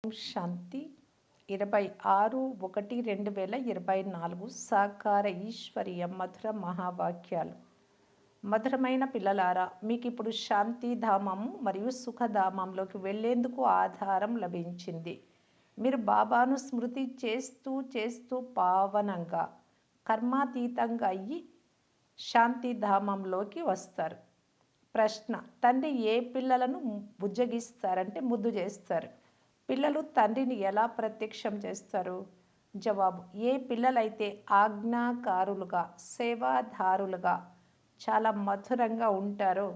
ఓం శాంతి 26/1/2024 సాకార ఈశ్వరీయ మధుర మహావాక్యాలు. మధురమైన పిల్లలారా, మీకు ఇప్పుడు శాంతిధామము మరియు సుఖధామంలోకి వెళ్లేందుకు ఆధారం లభించింది. మీరు బాబాను స్మృతి చేస్తూ చేస్తూ పావనంగా కర్మాతీతంగా అయ్యి శాంతిధామంలోకి వస్తారు. ప్రశ్న: తండ్రి ఏ పిల్లలను బుజ్జగిస్తారంటే ముద్దు చేస్తారు. పిల్లలు తండ్రిని ఎలా ప్రత్యక్షం చేస్తారు? జవాబు: ఏ పిల్లలైతే ఆజ్ఞాకారులుగా సేవాదారులుగా చాలా మధురంగా ఉంటారో,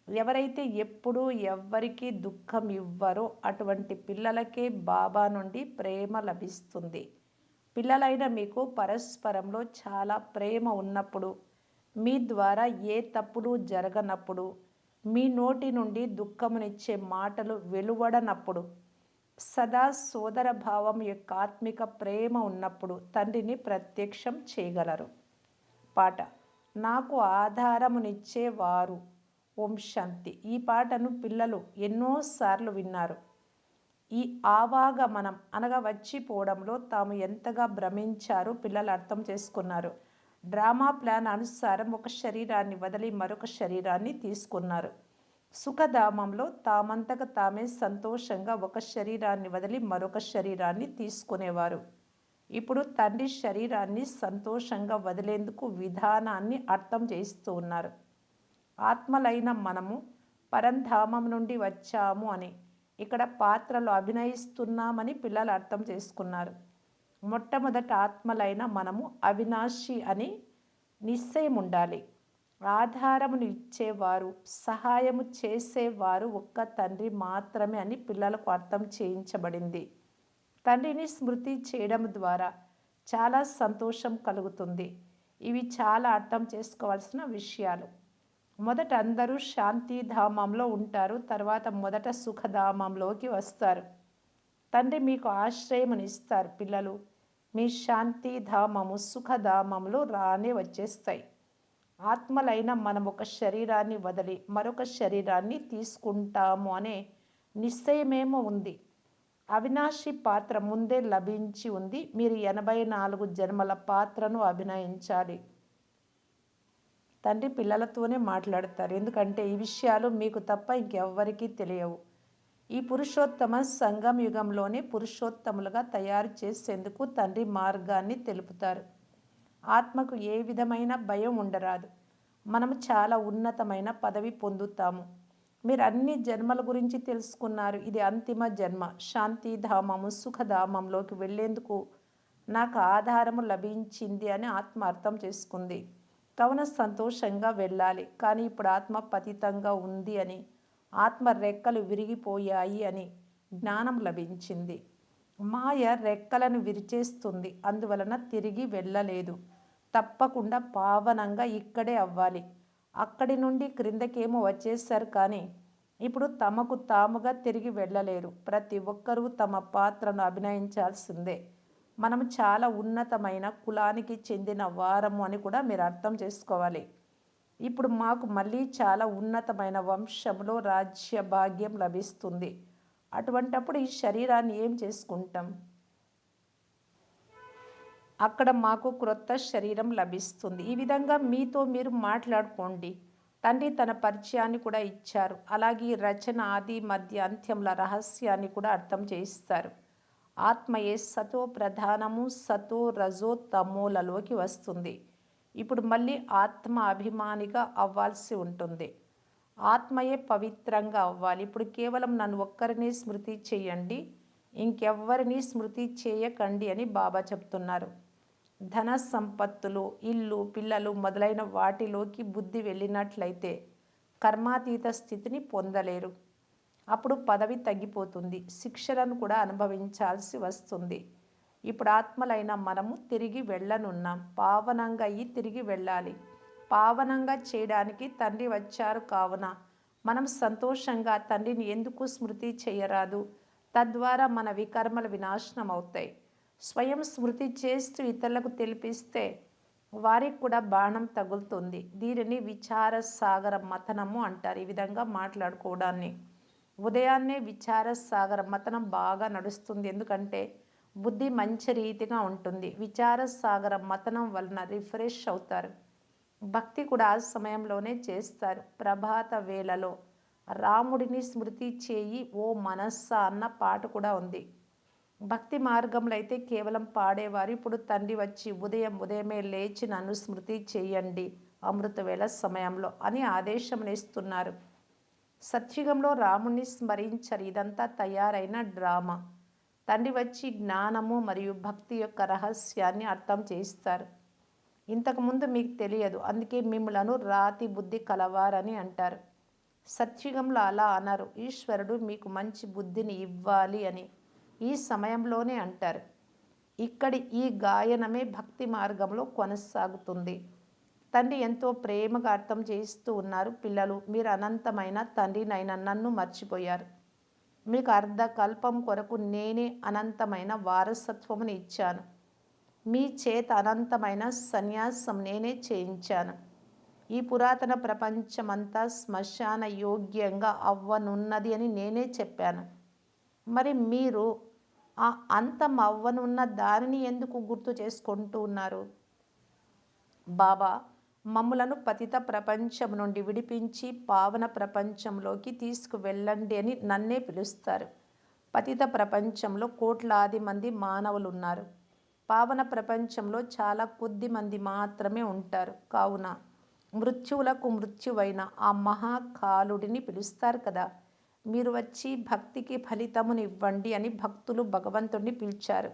ఎవరైతే ఎప్పుడూ ఎవ్వరికీ దుఃఖం ఇవ్వరో అటువంటి పిల్లలకే బాబా నుండి ప్రేమ లభిస్తుంది. పిల్లలైన మీకు పరస్పరంలో చాలా ప్రేమ ఉన్నప్పుడు, మీ ద్వారా ఏ తప్పులు జరగనప్పుడు, మీ నోటి నుండి దుఃఖమునిచ్చే మాటలు వెలువడనప్పుడు, సదా సోదర భావం యొక్క ఆత్మిక ప్రేమ ఉన్నప్పుడు తండ్రిని ప్రత్యక్షం చేయగలరు. పాట: నాకు ఆధారమునిచ్చేవారు. ఓం శాంతి. ఈ పాటను పిల్లలు ఎన్నోసార్లు విన్నారు. ఈ ఆవాగమనం అనగా వచ్చిపోవడంలో తాము ఎంతగా భ్రమించారో పిల్లలు అర్థం చేసుకున్నారు. డ్రామా ప్లాన్ అనుసారం ఒక శరీరాన్ని వదిలి మరొక శరీరాన్ని తీసుకున్నారు. సుఖధామంలో తామంతక తామే సంతోషంగా ఒక శరీరాన్ని వదిలి మరొక శరీరాన్ని తీసుకునేవారు. ఇప్పుడు తండ్రి శరీరాన్ని సంతోషంగా వదిలేందుకు విధానాన్ని అర్థం చేస్తూ ఉన్నారు. ఆత్మలైన మనము పరంధామం నుండి వచ్చాము అని, ఇక్కడ పాత్రలు అభినయిస్తున్నామని పిల్లలు అర్థం చేసుకున్నారు. మొట్టమొదట ఆత్మలైన మనము అవినాశి అని నిశ్చయం ఉండాలి. ఆధారమును ఇచ్చేవారు, సహాయము చేసేవారు ఒక్క తండ్రి మాత్రమే అని పిల్లలకు అర్థం చేయించబడింది. తండ్రిని స్మృతి చేయడం ద్వారా చాలా సంతోషం కలుగుతుంది. ఇవి చాలా అర్థం చేసుకోవాల్సిన విషయాలు. మొదట అందరూ శాంతిధామంలో ఉంటారు, తర్వాత మొదట సుఖధామంలోకి వస్తారు. తండ్రి మీకు ఆశ్రయమునిస్తారు. పిల్లలు మీ శాంతిధామము సుఖధామములు రానే వచ్చేస్తాయి. ఆత్మలైన మనం ఒక శరీరాన్ని వదిలి మరొక శరీరాన్ని తీసుకుంటాము అనే నిశ్చయమేమో ఉంది. అవినాశి పాత్ర ముందే లభించి ఉంది. మీరు 84 జన్మల పాత్రను అభినయించాలి. తండ్రి పిల్లలతోనే మాట్లాడతారు, ఎందుకంటే ఈ విషయాలు మీకు తప్ప ఇంకెవ్వరికీ తెలియవు. ఈ పురుషోత్తమ సంగమ యుగంలోనే పురుషోత్తములుగా తయారు చేసేందుకు తండ్రి మార్గాన్ని తెలుపుతారు. ఆత్మకు ఏ విధమైన భయం ఉండరాదు. మనము చాలా ఉన్నతమైన పదవి పొందుతాము. మీరు అన్ని జన్మల గురించి తెలుసుకున్నారు. ఇది అంతిమ జన్మ. శాంతిధామము సుఖధామంలోకి వెళ్లేందుకు నాకు ఆధారము లభించింది అని ఆత్మ అర్థం చేసుకుంది. కావున సంతోషంగా వెళ్ళాలి. కానీ ఇప్పుడు ఆత్మ పతితంగా ఉంది అని, ఆత్మ రెక్కలు విరిగిపోయాయి అని జ్ఞానం లభించింది. మాయ రెక్కలను విరిచేస్తుంది, అందువలన తిరిగి వెళ్ళలేదు. తప్పకుండా పావనంగా ఇక్కడే అవ్వాలి. అక్కడి నుండి క్రిందకేమో వచ్చేశారు, కానీ ఇప్పుడు తమకు తాముగా తిరిగి వెళ్ళలేరు. ప్రతి ఒక్కరూ తమ పాత్రను అభినయించాల్సిందే. మనం చాలా ఉన్నతమైన కులానికి చెందిన వారము అని కూడా మీరు అర్థం చేసుకోవాలి. ఇప్పుడు మాకు మళ్ళీ చాలా ఉన్నతమైన వంశంలో రాజ్య భాగ్యం లభిస్తుంది. అటువంటప్పుడు ఈ శరీరాన్ని ఏం చేసుకుంటాం? అక్కడ మాకు క్రొత్త శరీరం లభిస్తుంది. ఈ విధంగా మీతో మీరు మాట్లాడుకోండి. తండ్రి తన పరిచయాన్ని కూడా ఇచ్చారు. అలాగే రచన ఆది మధ్య అంత్యముల రహస్యాన్ని కూడా అర్థం చేయిస్తారు. ఆత్మయే సతో ప్రధానము, సతో రజో తమోలలోకి వస్తుంది. ఇప్పుడు మళ్ళీ ఆత్మ అభిమానిగా అవ్వాల్సి ఉంటుంది. ఆత్మయే పవిత్రంగా అవ్వాలి. ఇప్పుడు కేవలం నన్ను ఒక్కరిని స్మృతి చేయండి, ఇంకెవ్వరిని స్మృతి చేయకండి అని బాబా చెప్తున్నారు. ధన సంపత్తులు, ఇల్లు, పిల్లలు మొదలైన వాటిలోకి బుద్ధి వెళ్ళినట్లయితే కర్మాతీత స్థితిని పొందలేరు. అప్పుడు పదవి తగ్గిపోతుంది, శిక్షలను కూడా అనుభవించాల్సి వస్తుంది. ఇప్పుడు ఆత్మలైన మనము తిరిగి వెళ్ళనున్నాం. పావనంగా అయ్యి తిరిగి వెళ్ళాలి. పావనంగా చేయడానికి తండ్రి వచ్చారు. కావున మనం సంతోషంగా తండ్రిని ఎందుకు స్మృతి చేయరాదు? తద్వారా మన వికర్మలు వినాశనం అవుతాయి. స్వయం స్మృతి చేస్తూ ఇతరులకు తెలిపిస్తే వారికి కూడా బాణం తగులుతుంది. దీనిని విచార సాగర మథనము అంటారు. ఈ విధంగా మాట్లాడుకోవడాన్ని ఉదయాన్నే విచార సాగర మథనం బాగా నడుస్తుంది. ఎందుకంటే బుద్ధి మంచి రీతిగా ఉంటుంది. విచార సాగర మథనం వలన రిఫ్రెష్ అవుతారు. భక్తి కూడా ఆ సమయంలోనే చేస్తారు. ప్రభాత వేళలో రాముడిని స్మృతి చేయి ఓ మనస్సా అన్న పాట కూడా ఉంది. భక్తి మార్గంలో అయితే కేవలం పాడేవారు. ఇప్పుడు తండ్రి వచ్చి ఉదయమే లేచి నన్ను స్మృతి చేయండి అమృతవేళ సమయంలో అని ఆదేశమునిస్తున్నారు. సత్యుగంలో రాముణ్ణి స్మరించరు. ఇదంతా తయారైన డ్రామా. తండ్రి వచ్చి జ్ఞానము మరియు భక్తి యొక్క రహస్యాన్ని అర్థం చేయిస్తారు. ఇంతకుముందు మీకు తెలియదు, అందుకే మిమ్మలను రాతి బుద్ధి కలవారని అంటారు. సత్యుగంలో అలా అనరు. ఈశ్వరుడు మీకు మంచి బుద్ధిని ఇవ్వాలి అని ఈ సమయంలోనే అంటారు. ఇక్కడి ఈ గాయనమే భక్తి మార్గంలో కొనసాగుతుంది. తండ్రి ఎంతో ప్రేమగా అర్థం చేయిస్తూ ఉన్నారు. పిల్లలు, మీరు అనంతమైన తండ్రినైన నన్ను మర్చిపోయారు. మీకు అర్ధకల్పం కొరకు నేనే అనంతమైన వారసత్వముని ఇచ్చాను. మీ చేత అనంతమైన సన్యాసం నేనే చేయించాను. ఈ పురాతన ప్రపంచమంతా శ్మశాన యోగ్యంగా అవ్వనున్నది అని నేనే చెప్పాను. మరి మీరు ఆ అంతం అవ్వనున్న దానిని ఎందుకు గుర్తు చేసుకుంటూ ఉన్నారు? బాబా మమ్ములను పతిత ప్రపంచం నుండి విడిపించి పావన ప్రపంచంలోకి తీసుకువెళ్ళండి అని నన్నే పిలుస్తారు. పతిత ప్రపంచంలో కోట్లాది మంది మానవులు ఉన్నారు. పావన ప్రపంచంలో చాలా కొద్ది మంది మాత్రమే ఉంటారు. కావున మృత్యువులకు మృత్యువైన ఆ మహాకాలుడిని పిలుస్తారు కదా. మీరు వచ్చి భక్తికి ఫలితమునివ్వండి అని భక్తులు భగవంతుడిని పిలిచారు.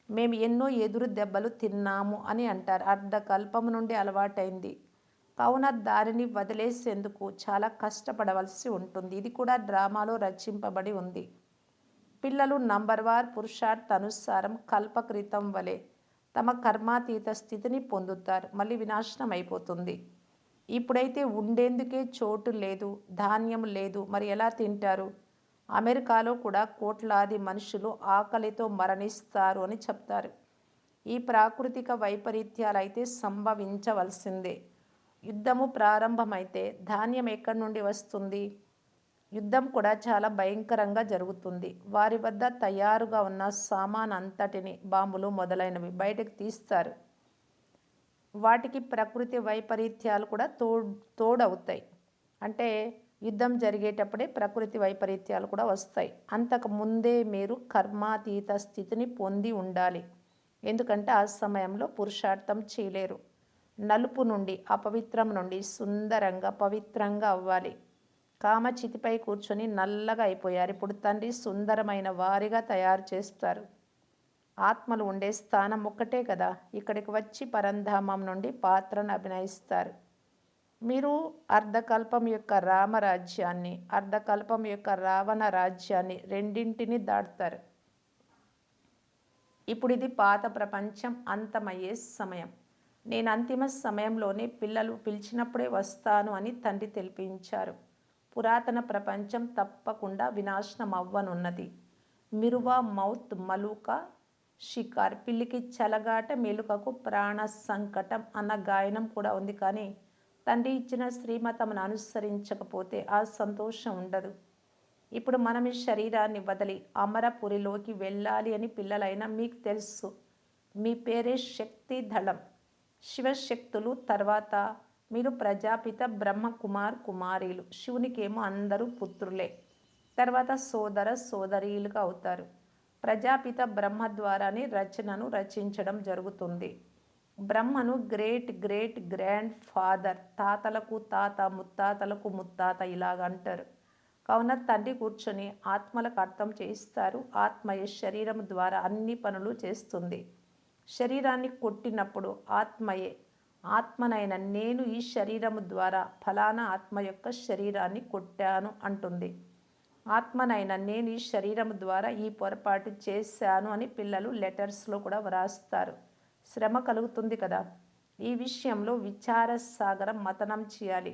మేము ఎన్నో ఎదురు దెబ్బలు తిన్నాము అని అంటారు. అర్ధకల్పము నుండి అలవాటైంది. కావున దానిని వదిలేసేందుకు చాలా కష్టపడవలసి ఉంటుంది. ఇది కూడా డ్రామాలో రచింపబడి ఉంది. పిల్లలు నంబర్వార్ పురుషార్థానుసారం కల్పకృతం వలె తమ కర్మాతీత స్థితిని పొందుతారు. మళ్ళీ వినాశనం అయిపోతుంది. ఇప్పుడైతే ఉండేందుకే చోటు లేదు, ధాన్యం లేదు, మరి ఎలా తింటారు? అమెరికాలో కూడా కోట్లాది మనుషులు ఆకలితో మరణిస్తారు అని చెప్తారు. ఈ ప్రాకృతిక వైపరీత్యాలైతే సంభవించవలసిందే. యుద్ధము ప్రారంభమైతే ధాన్యం ఎక్కడి నుండి వస్తుంది? యుద్ధం కూడా చాలా భయంకరంగా జరుగుతుంది. వారి వద్ద తయారుగా ఉన్న సామాన్ అంతటిని, బాంబులు మొదలైనవి బయటకు తీస్తారు. వాటికి ప్రకృతి వైపరీత్యాలు కూడా తోడవుతాయి. అంటే యుద్ధం జరిగేటప్పుడే ప్రకృతి వైపరీత్యాలు కూడా వస్తాయి. అంతకు ముందే మీరు కర్మాతీత స్థితిని పొంది ఉండాలి. ఎందుకంటే ఆ సమయంలో పురుషార్థం చేయలేరు. నలుపు నుండి, అపవిత్రం నుండి సుందరంగా పవిత్రంగా అవ్వాలి. కామచితిపై కూర్చొని నల్లగా అయిపోయారు. ఇప్పుడు తండ్రి సుందరమైన వారిగా తయారు చేస్తారు. ఆత్మలు ఉండే స్థానం ఒక్కటే కదా. ఇక్కడికి వచ్చి పరంధామం నుండి పాత్రను అభినయిస్తారు. మీరు అర్ధకల్పం యొక్క రామరాజ్యాన్ని, అర్ధకల్పం యొక్క రావణ రాజ్యాన్ని రెండింటిని దాటుతారు. ఇప్పుడు ఇది పాత ప్రపంచం అంతమయ్యే సమయం. నేను అంతిమ సమయంలోనే పిల్లలు పిలిచినప్పుడే వస్తాను అని తండ్రి తెలిపించారు. పురాతన ప్రపంచం తప్పకుండా వినాశనం అవ్వనున్నది. మిరువా మౌత్ మలూక షికార్, పిల్లికి చలగాట మెలుకకు ప్రాణ సంకటం అన్న గాయనం కూడా ఉంది. కానీ తండ్రి ఇచ్చిన శ్రీమతమును అనుసరించకపోతే ఆ సంతోషం ఉండదు. ఇప్పుడు మనం ఈ శరీరాన్ని వదిలి అమరపురిలోకి వెళ్ళాలి అని పిల్లలైనా మీకు తెలుసు. మీ పేరే శక్తి దళం, శివశక్తులు. తర్వాత మీరు ప్రజాపిత బ్రహ్మ కుమారీలు. శివునికేమో అందరూ పుత్రులే. తర్వాత సోదర సోదరీలుగా అవుతారు. ప్రజాపిత బ్రహ్మ ద్వారానే రచనను రచించడం జరుగుతుంది. బ్రహ్మను గ్రేట్ గ్రేట్ గ్రాండ్ ఫాదర్, తాతలకు తాత, ముత్తాతలకు ముత్తాత ఇలాగ అంటారు. కావున తండ్రి కూర్చొని ఆత్మలకు అర్థం చేయిస్తారు. ఆత్మయే శరీరం ద్వారా అన్ని పనులు చేస్తుంది. శరీరాన్ని కొట్టినప్పుడు ఆత్మయే, ఆత్మనైన నేను ఈ శరీరము ద్వారా ఫలానా ఆత్మ యొక్క శరీరాన్ని కొట్టాను అంటుంది. ఆత్మనైన నేను ఈ శరీరం ద్వారా ఈ పొరపాటు చేశాను అని పిల్లలు లెటర్స్లో కూడా వ్రాస్తారు. శ్రమ కలుగుతుంది కదా. ఈ విషయంలో విచార సాగరం మథనం చేయాలి.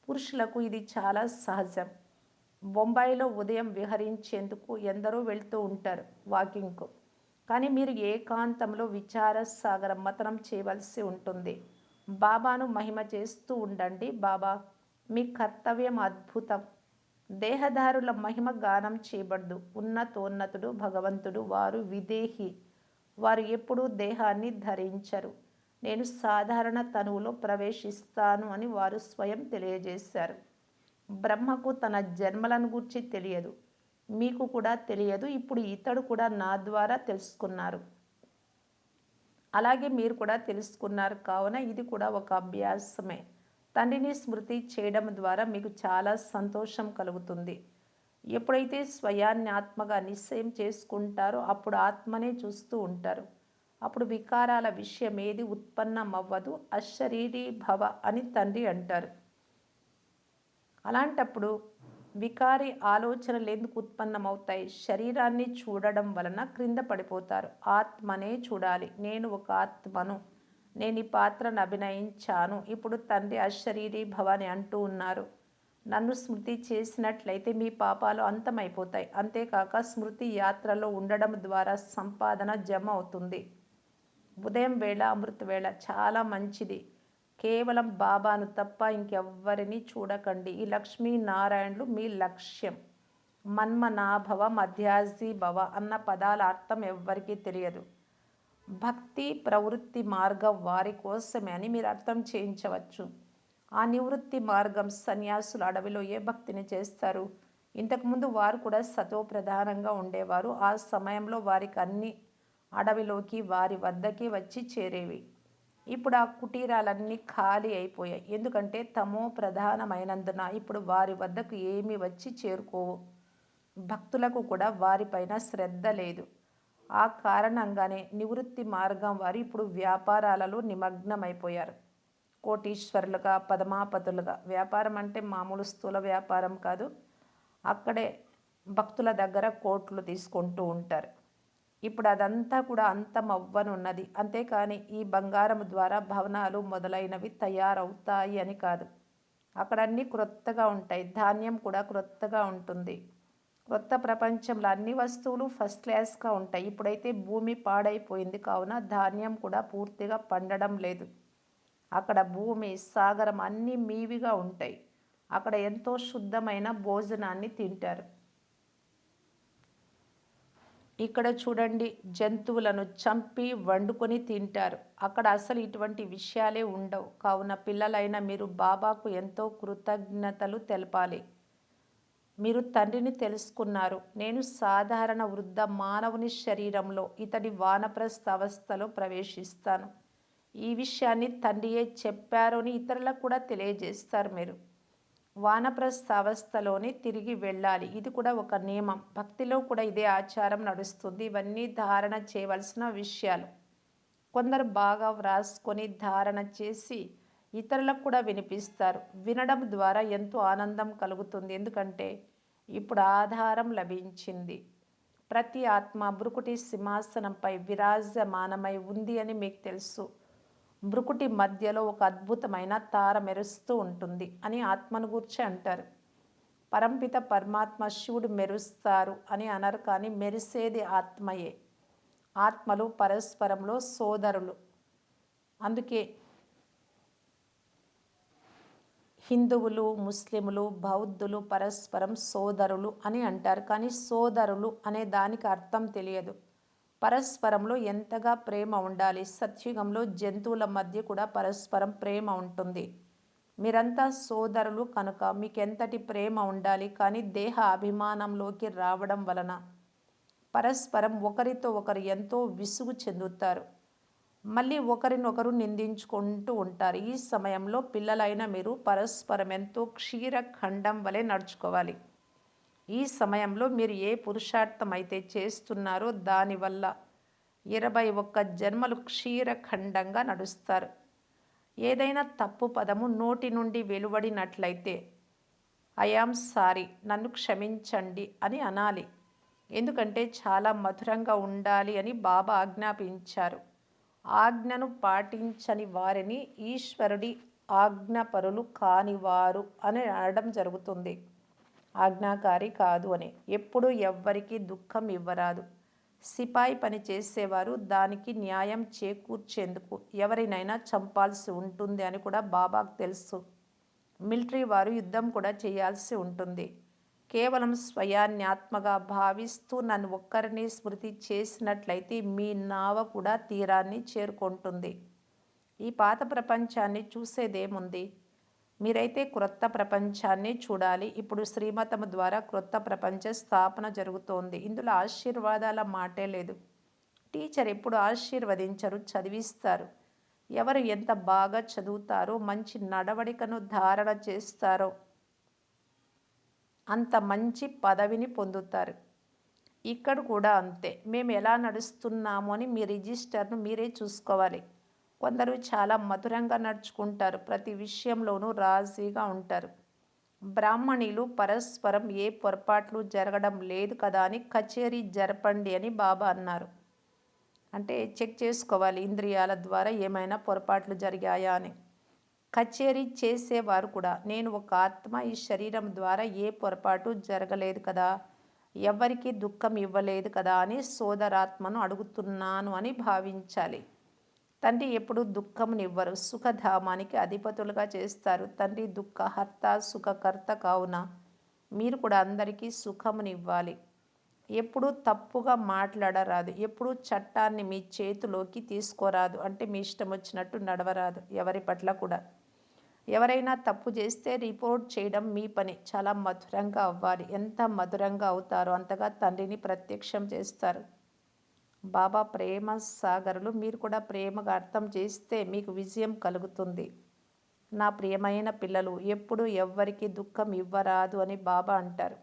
పురుషులకు ఇది చాలా సహజం. బొంబాయిలో ఉదయం విహరించేందుకు ఎందరో వెళ్తూ ఉంటారు వాకింగ్కు. కానీ మీరు ఏకాంతంలో విచార సాగరం మథనం చేయవలసి ఉంటుంది. బాబాను మహిమ చేస్తూ ఉండండి. బాబా మీ కర్తవ్యం అద్భుతం. దేహదారుల మహిమ గానం చేయబడదు. ఉన్నతోన్నతుడు భగవంతుడు, వారు విదేహి, వారు ఎప్పుడూ దేహాన్ని ధరించరు. నేను సాధారణ తనువులో ప్రవేశిస్తాను అని వారు స్వయం తెలియజేశారు. బ్రహ్మకు తన జన్మలను గూర్చి తెలియదు, మీకు కూడా తెలియదు. ఇప్పుడు ఇతడు కూడా నా ద్వారా తెలుసుకున్నారు, అలాగే మీరు కూడా తెలుసుకున్నారు. కావున ఇది కూడా ఒక అభ్యాసమే. తండ్రిని స్మృతి చేయడం ద్వారా మీకు చాలా సంతోషం కలుగుతుంది. ఎప్పుడైతే స్వయాన్ని ఆత్మగా నిశ్చయం చేసుకుంటారో అప్పుడు ఆత్మనే చూస్తూ ఉంటారు. అప్పుడు వికారాల విషయం ఏది ఉత్పన్నమవ్వదు. అశరీరీ భవ అని తండ్రి అంటారు. అలాంటప్పుడు వికారి ఆలోచనలు ఎందుకు ఉత్పన్నమవుతాయి? శరీరాన్ని చూడడం వలన క్రింద పడిపోతారు. ఆత్మనే చూడాలి. నేను ఒక ఆత్మను, నేను ఈ పాత్రను అభినయించాను. ఇప్పుడు తండ్రి అశరీరీ భవ అని అంటూ ఉన్నారు. నన్ను స్మృతి చేసినట్లయితే మీ పాపాలు అంతమైపోతాయి. అంతేకాక స్మృతి యాత్రలో ఉండడం ద్వారా సంపాదన జమ అవుతుంది. ఉదయం వేళ అమృత వేళ చాలా మంచిది. కేవలం బాబాను తప్ప ఇంకెవ్వరిని చూడకండి. ఈ లక్ష్మీనారాయణులు మీ లక్ష్యం. మన్మనాభవ మధ్యాజీ భవ అన్న పదాల అర్థం ఎవ్వరికీ తెలియదు. భక్తి ప్రవృత్తి మార్గం వారి కోసమే అని మీరు అర్థం చేయించవచ్చు. ఆ నివృత్తి మార్గం సన్యాసులు అడవిలో ఏ భక్తిని చేస్తారు? ఇంతకుముందు వారు కూడా సతో ప్రధానంగా ఉండేవారు. ఆ సమయంలో వారికి అన్ని అడవిలోకి వారి వద్దకి వచ్చి చేరేవి. ఇప్పుడు ఆ కుటీరాలన్నీ ఖాళీ అయిపోయాయి. ఎందుకంటే తమో ప్రధానమైనందున ఇప్పుడు వారి వద్దకు ఏమీ వచ్చి చేరుకోవు. భక్తులకు కూడా వారిపైన శ్రద్ధ లేదు. ఆ కారణంగానే నివృత్తి మార్గం వారు ఇప్పుడు వ్యాపారాలలో నిమగ్నమైపోయారు. కోటీశ్వరులుగా, పదమాపతులుగా. వ్యాపారం అంటే మామూలు స్థూల వ్యాపారం కాదు. అక్కడే భక్తుల దగ్గర కోట్లు తీసుకుంటూ ఉంటారు. ఇప్పుడు అదంతా కూడా అంతమవ్వనున్నది. అంతేకాని ఈ బంగారం ద్వారా భవనాలు మొదలైనవి తయారవుతాయి అని కాదు. అక్కడ అన్నీ క్రొత్తగా ఉంటాయి. ధాన్యం కూడా క్రొత్తగా ఉంటుంది. క్రొత్త ప్రపంచంలో అన్ని వస్తువులు ఫస్ట్ క్లాస్గా ఉంటాయి. ఇప్పుడైతే భూమి పాడైపోయింది కావున ధాన్యం కూడా పూర్తిగా పండడం లేదు. అక్కడ భూమి, సాగరం అన్నీ మీవిగా ఉంటాయి. అక్కడ ఎంతో శుద్ధమైన భోజనాన్ని తింటారు. ఇక్కడ చూడండి, జంతువులను చంపి వండుకొని తింటారు. అక్కడ అసలు ఇటువంటి విషయాలే ఉండవు. కావున పిల్లలైన మీరు బాబాకు ఎంతో కృతజ్ఞతలు తెలపాలి. మీరు తండ్రిని తెలుసుకున్నారు. నేను సాధారణ వృద్ధ మానవుని శరీరంలో ఇతడి వానప్రస్థ అవస్థలో ప్రవేశిస్తాను. ఈ విషయాన్ని తండ్రియే చెప్పారు అని ఇతరులకు కూడా తెలియజేస్తారు. మీరు వానప్రస్థ అవస్థలోనే తిరిగి వెళ్ళాలి. ఇది కూడా ఒక నియమం. భక్తిలో కూడా ఇదే ఆచారం నడుస్తుంది. ఇవన్నీ ధారణ చేయవలసిన విషయాలు. కొందరు బాగా వ్రాసుకొని ధారణ చేసి ఇతరులకు కూడా వినిపిస్తారు. వినడం ద్వారా ఎంతో ఆనందం కలుగుతుంది. ఎందుకంటే ఇప్పుడు ఆధారం లభించింది. ప్రతి ఆత్మ భృకుటి సింహాసనంపై విరాజమానమై ఉంది అని మీకు తెలుసు. భృకుటి మధ్యలో ఒక అద్భుతమైన తార మెరుస్తూ ఉంటుంది అని ఆత్మను గూర్చి అంటారు. పరంపిత పరమాత్మ శివుడు మెరుస్తారు అని అనరు, కానీ మెరిసేది ఆత్మయే. ఆత్మలు పరస్పరంలో సోదరులు. అందుకే హిందువులు, ముస్లిములు, బౌద్ధులు పరస్పరం సోదరులు అని అంటారు. కానీ సోదరులు అనే దానికి అర్థం తెలియదు. పరస్పరంలో ఎంతగా ప్రేమ ఉండాలి. సత్యుగంలో జంతువుల మధ్య కూడా పరస్పరం ప్రేమ ఉంటుంది. మీరంతా సోదరులు కనుక మీకెంతటి ప్రేమ ఉండాలి. కానీ దేహ అభిమానంలోకి రావడం వలన పరస్పరం ఒకరితో ఒకరు ఎంతో విసుగు చెందుతారు. మళ్ళీ ఒకరినొకరు నిందించుకుంటూ ఉంటారు. ఈ సమయంలో పిల్లలైన మీరు పరస్పరం ఎంతో క్షీరఖండం వలె నడుచుకోవాలి. ఈ సమయంలో మీరు ఏ పురుషార్థం అయితే చేస్తున్నారో దానివల్ల 21 జన్మలు క్షీరఖండంగా నడుస్తారు. ఏదైనా తప్పు పదము నోటి నుండి వెలువడినట్లయితే ఐఆమ్ సారీ, నన్ను క్షమించండి అని అనాలి. ఎందుకంటే చాలా మధురంగా ఉండాలి అని బాబా ఆజ్ఞాపించారు. ఆజ్ఞను పాటించని వారిని ఈశ్వరుడి ఆజ్ఞాపరులు కానివారు అని అనడం జరుగుతుంది. ఆజ్ఞాకారి కాదు అని. ఎప్పుడూ ఎవ్వరికీ దుఃఖం ఇవ్వరాదు. సిపాయి పని చేసేవారు దానికి న్యాయం చేకూర్చేందుకు ఎవరినైనా చంపాల్సి ఉంటుంది అని కూడా బాబాకు తెలుసు. మిలిటరీ వారు యుద్ధం కూడా చేయాల్సి ఉంటుంది. కేవలం స్వయాన్ని ఆత్మగా భావిస్తూ నన్ను ఒక్కరిని స్మృతి చేసినట్లయితే మీ నావ కూడా తీరాన్ని చేరుకుంటుంది. ఈ పాత ప్రపంచాన్ని చూసేదేముంది? మీరైతే క్రొత్త ప్రపంచాన్ని చూడాలి. ఇప్పుడు శ్రీమతము ద్వారా క్రొత్త ప్రపంచ స్థాపన జరుగుతోంది. ఇందులో ఆశీర్వాదాల మాటే లేదు. టీచర్ ఎప్పుడు ఆశీర్వదించరు, చదివిస్తారు. ఎవరు ఎంత బాగా చదువుతారో, మంచి నడవడికను ధారణ చేస్తారో అంత మంచి పదవిని పొందుతారు. ఇక్కడ కూడా అంతే. మేము ఎలా నడుస్తున్నాము అని మీ రిజిస్టర్ను మీరే చూసుకోవాలి. కొందరు చాలా మధురంగా నడుచుకుంటారు, ప్రతి విషయంలోనూ రాజీగా ఉంటారు. బ్రాహ్మణులు పరస్పరం ఏ పొరపాట్లు జరగడం లేదు కదా అని కచేరీ జరపండి అని బాబా అన్నారు. అంటే చెక్ చేసుకోవాలి ఇంద్రియాల ద్వారా ఏమైనా పొరపాట్లు జరిగాయా అని. కచేరీ చేసేవారు కూడా నేను ఒక ఆత్మ, ఈ శరీరం ద్వారా ఏ పొరపాటు జరగలేదు కదా, ఎవరికి దుఃఖం ఇవ్వలేదు కదా అని సోదరాత్మను అడుగుతున్నాను అని భావించాలి. తండ్రి ఎప్పుడు దుఃఖమునివ్వరు, సుఖధామానికి అధిపతులుగా చేస్తారు. తండ్రి దుఃఖహర్త, సుఖకర్త కావున మీరు కూడా అందరికీ సుఖమునివ్వాలి. ఎప్పుడూ తప్పుగా మాట్లాడరాదు, ఎప్పుడూ చట్టాన్ని మీ చేతిలోకి తీసుకోరాదు. అంటే మీ ఇష్టం వచ్చినట్టు నడవరాదు ఎవరి పట్ల కూడా. ఎవరైనా తప్పు చేస్తే రిపోర్ట్ చేయడం మీ పని. చాలా మధురంగా అవ్వాలి. ఎంత మధురంగా అవుతారో అంతగా తండ్రిని ప్రత్యక్షం చేస్తారు. బాబా ప్రేమ సాగరులు. మీరు కూడా ప్రేమగా అర్థం చేస్తే మీకు విజయం కలుగుతుంది. నా ప్రియమైన పిల్లలు, ఎప్పుడు ఎవ్వరికి దుఃఖం ఇవ్వరాదు అని బాబా అంటారు.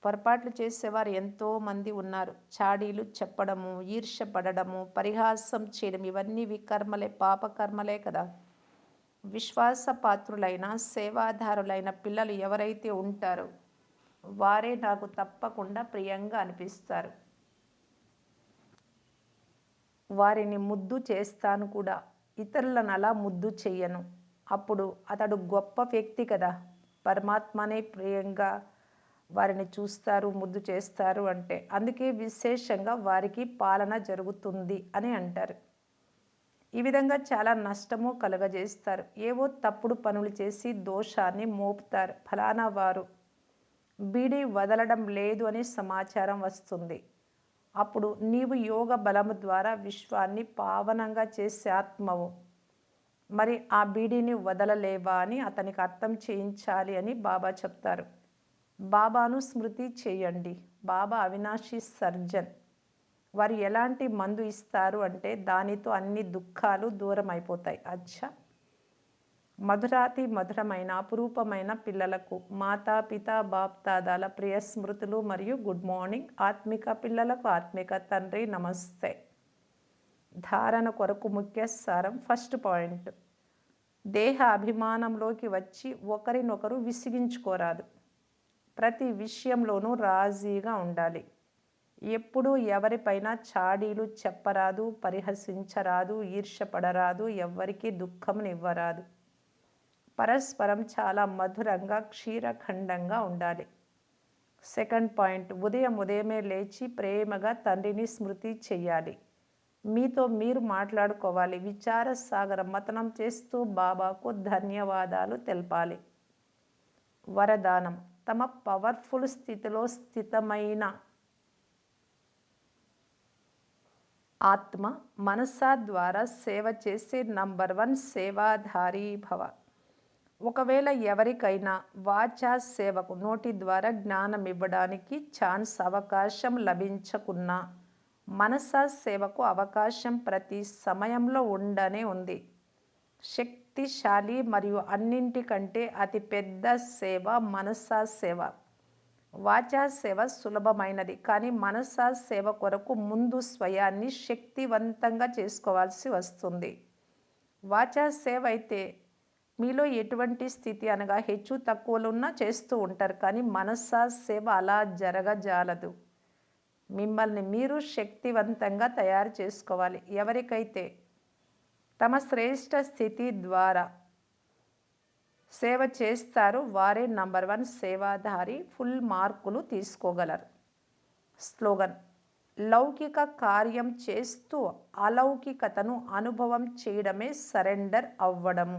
పొరపాట్లు చేసేవారు ఎంతోమంది ఉన్నారు. చాడీలు చెప్పడము, ఈర్ష్యపడము, పరిహాసం చేయడం ఇవన్నీ వికర్మలే, పాపకర్మలే కదా. విశ్వాసపాత్రులైన, సేవాదారులైన పిల్లలు ఎవరైతే ఉంటారో వారే నాకు తప్పకుండా ప్రియంగా అనిపిస్తారు. వారిని ముద్దు చేస్తాను కూడా. ఇతరులను అలా ముద్దు చెయ్యను. అప్పుడు అతడు గొప్ప వ్యక్తి కదా. పరమాత్మనే ప్రియంగా వారిని చూస్తారు, ముద్దు చేస్తారు అంటే. అందుకే విశేషంగా వారికి పాలన జరుగుతుంది అని అంటారు. ఈ విధంగా చాలా నష్టము కలుగజేస్తారు. ఏవో తప్పుడు పనులు చేసి దోషాన్ని మోపుతారు. ఫలానా వారు బీడీ వదలడం లేదు అని సమాచారం వస్తుంది. అప్పుడు నీవు యోగ బలము ద్వారా విశ్వాన్ని పావనంగా చేసే ఆత్మవు, మరి ఆ బీడీని వదలలేవా అని అతనికి అర్థం చేయించాలి అని బాబా చెప్తారు. బాబాను స్మృతి చేయండి. బాబా అవినాశి సర్జన్. వారు ఎలాంటి మందు ఇస్తారు అంటే దానితో అన్ని దుఃఖాలు దూరం అయిపోతాయి. అచ్చా, మధురాతి మధురమైన అపురూపమైన పిల్లలకు మాతా పిత బాప్ దాదాల ప్రియ స్మృతులు మరియు గుడ్ మార్నింగ్. ఆత్మిక పిల్లలకు ఆత్మిక తండ్రి నమస్తే. ధారణ కొరకు ముఖ్య సారం. ఫస్ట్ పాయింట్, దేహ అభిమానంలోకి వచ్చి ఒకరినొకరు విసిగించుకోరాదు. ప్రతి విషయంలోనూ రాజీగా ఉండాలి. ఎప్పుడూ ఎవరిపైన చాడీలు చెప్పరాదు, పరిహసించరాదు, ఈర్ష్యపడరాదు, ఎవ్వరికీ దుఃఖమునివ్వరాదు. పరస్పరం చాలా మధురంగా క్షీరఖండంగా ఉండాలి. సెకండ్ పాయింట్, ఉదయమే లేచి ప్రేమగా తండ్రిని స్మృతి చెయ్యాలి. మీతో మీరు మాట్లాడుకోవాలి. విచార సాగర మతనం చేస్తూ బాబాకు ధన్యవాదాలు తెలపాలి. వరదానం, తమ పవర్ఫుల్ స్థితిలో స్థితమైన ఆత్మ మనస ద్వారా సేవ చేసే నంబర్ 1 సేవాధారి భవ. ఒకవేళ ఎవరికైనా వాచా సేవకు నోటి ద్వారా జ్ఞానం ఇవ్వడానికి ఛాన్స్ అవకాశం లభించకున్నా మనసా సేవకు అవకాశం ప్రతి సమయంలో ఉండనే ఉంది. శక్తిశాలి మరియు అన్నింటికంటే అతి పెద్ద సేవ మనసా సేవ. వాచా సేవ సులభమైనది, కానీ మనసా సేవ కొరకు ముందు స్వయాన్ని శక్తివంతంగా చేసుకోవాల్సి వస్తుంది. వాచా సేవ అయితే మీలో ఎటువంటి స్థితి అనగా హెచ్చు తక్కువలున్నా చేస్తూ ఉంటారు, కానీ మనసా సేవ అలా జరగజాలదు. మిమ్మల్ని మీరు శక్తివంతంగా తయారు చేసుకోవాలి. ఎవరికైతే తమ శ్రేష్ఠ స్థితి ద్వారా సేవ చేస్తారో వారే నంబర్ 1 సేవాధారి. ఫుల్ మార్కులు తీసుకోగలరు. స్లోగన్, లౌకిక కార్యం చేస్తూ అలౌకికతను అనుభవం చేయడమే సరెండర్ అవ్వడము.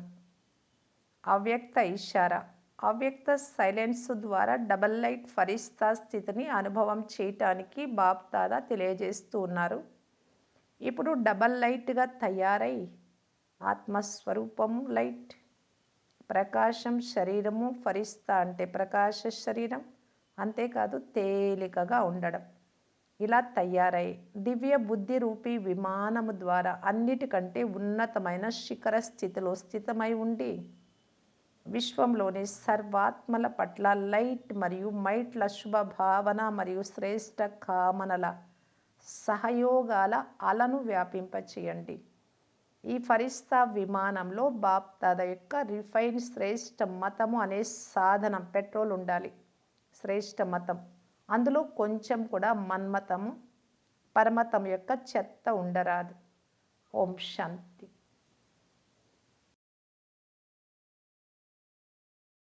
అవ్యక్త ఇషారా, అవ్యక్త సైలెన్స్ ద్వారా డబల్ లైట్ ఫరిస్తా స్థితిని అనుభవం చేయటానికి బాప్దాదా తెలియజేస్తూ ఉన్నారు. ఇప్పుడు డబల్ లైట్గా తయారై ఆత్మస్వరూపం లైట్, ప్రకాశం శరీరము, ఫరిస్తా అంటే ప్రకాశ శరీరం, అంతేకాదు తేలికగా ఉండడం. ఇలా తయారై దివ్య బుద్ధి రూపీ విమానము ద్వారా అన్నిటికంటే ఉన్నతమైన శిఖర స్థితిలో స్థితమై ఉండి విశ్వంలోని సర్వాత్మల పట్ల లైట్ మరియు మైట్ల శుభ భావన మరియు శ్రేష్ట కామనల సహయోగాల అలను వ్యాపింపచేయండి. ఈ ఫరిస్తా విమానంలో బాప్దాద యొక్క రిఫైన్ శ్రేష్ఠ మతము అనే సాధనం పెట్రోల్ ఉండాలి. శ్రేష్ఠ మతం, అందులో కొంచెం కూడా మన్మతం పరమతం యొక్క చెత్త ఉండరాదు. ఓం శాంతి.